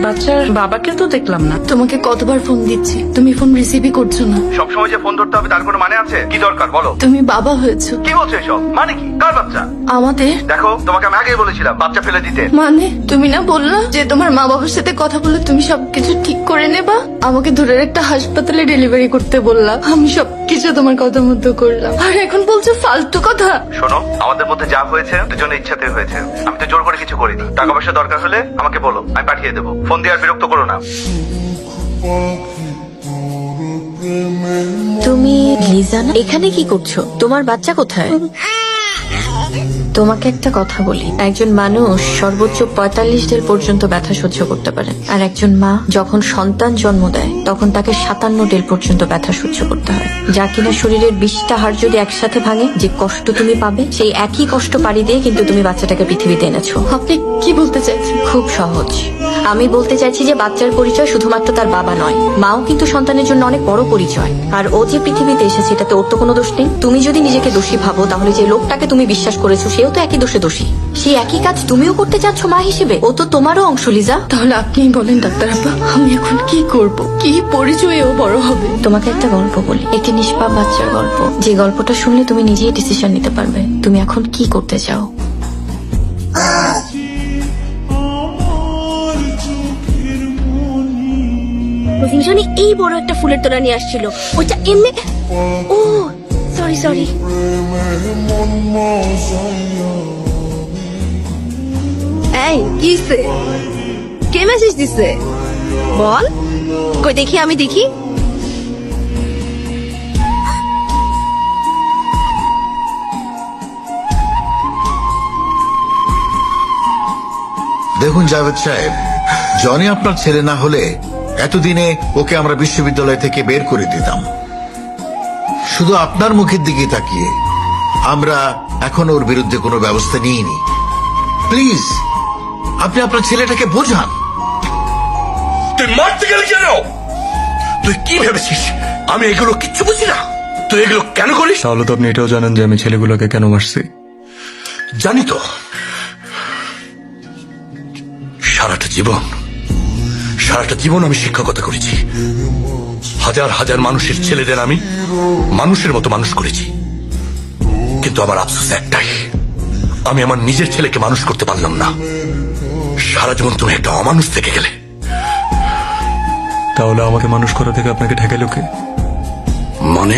বাচ্চার বাবাকে তো দেখলাম না। তোমাকে কতবার ফোন দিচ্ছি, তুমি ফোন রিসিভই করছো না। সবসময় যে ফোন ধরতে হবে তার কোনো মানে আছে? কি দরকার বলো? তুমি বাবা হয়েছো। কি বলছো এসব? মানে কি? কার বাচ্চা? আমাদের। দেখো, তোমাকে আমি আগেই বলেছিলাম বাচ্চা ফেলে দিতে। মানে তুমি না বললা যে তোমার মা বাবার সাথে কথা বলে তুমি সবকিছু ঠিক করে নেবা? আমাকে দূরের একটা হাসপাতালে ডেলিভারি করতে বললা, আমি সবকিছু তোমার কথা মতো করলাম, আর এখন বলছো ফালতু কথা। শোনো, আমাদের মধ্যে যা হয়েছে দুজনে ইচ্ছাতে হয়েছে। আমি তো জোর করে কিছু করিনি। টাকা পয়সা দরকার হলে আমাকে বলো, আমি পাঠিয়ে দেবো। ফোন দিয়ে আর বিরক্ত করো না। তুমি লিজা না? এখানে কি করছো? তোমার বাচ্চা কোথায়? তোমাকে একটা কথা বলি, একজন মানুষ সর্বোচ্চ 45 দিন পর্যন্ত ব্যথা সহ্য করতে পারে, আর একজন মা যখন সন্তান জন্ম দেয় তখন তাকে 57 দিন পর্যন্ত ব্যথা সহ্য করতে হয়। যা কিনা শরীরের 20টা হাড় যদি একসাথে ভাঙে, যে কষ্ট তুমি পাবে সেই একই কষ্ট পাড়ি দিয়ে কিন্তু তুমি বাচ্চাটাকে পৃথিবীতে এনেছো। আপনি কি বলতে চাইছেন? খুব সহজ। আমি বলতে চাইছি যে বাচ্চার পরিচয় শুধুমাত্র তার বাবা নয়, মাও কিন্তু সন্তানের জন্য অনেক বড় পরিচয়। আর ও যে পৃথিবীতে এসেছে এটাতে ওর তো কোনো দোষ নেই। তুমি যদি নিজেকে দোষী ভাবো, তাহলে যে লোকটাকে তুমি বিশ্বাস করেছো সেও তো একই দোষে দোষী। সেই একই কাজ তুমিও করতে চাচ্ছ মা হিসেবে, ও তো তোমারও অংশ লিজা। তাহলে আপনিই বলেন ডাক্তার আপা, আমি এখন কি করব? কি পরিচয়ে ও বড় হবে? তোমাকে একটা গল্প বলি, একটি নিষ্পাপ বাচ্চার গল্প, যে গল্পটা শুনলে তুমি নিজেই ডিসিশন নিতে পারবে তুমি এখন কি করতে চাও। রোহিণী এই বড় একটা ফুলের তোড়া নিয়ে আসছিল, ওইটা এমনি। ও সরি সরি। এই কিসে? কে মেসেজ দিছে বল? কই দেখি, আমি দেখি। দেখুন জাভেদ সাহেব, জনি আপনার ছেলে না হলে এতদিনে ওকে আমরা বিশ্ববিদ্যালয় থেকে বের করে দিতাম। শুধু আপনার মুখের দিকে তাকিয়ে আমরা এখন ওর বিরুদ্ধে কোনো ব্যবস্থা নিইনি। প্লিজ আপনি আপনার ছেলেটাকে বোঝান। তুই মারতে গেলি কেন? তুই কি ভেবেছিস আমি এগুলো কিচ্ছু বুঝি না? তুই এগুলো কেন করিস? তাহলে তো আপনি এটাও জানেন যে আমি ছেলেগুলোকে কেন মারছি। জানি তো। সারাটা জীবন আমি শিক্ষকতা করেছি। হাজার হাজার মানুষের ছেলেদের আমি মানুষের মতো মানুষ করেছি, কিন্তু আমার আফসোস একটাই, আমি আমার নিজের ছেলেকে মানুষ করতে পারলাম না। সারা জীবন তুমি একটা অমানুষ থেকে গেলে। তাহলে আমাকে মানুষ করা থেকে আপনাকে ঠেকাইলো কে? মানে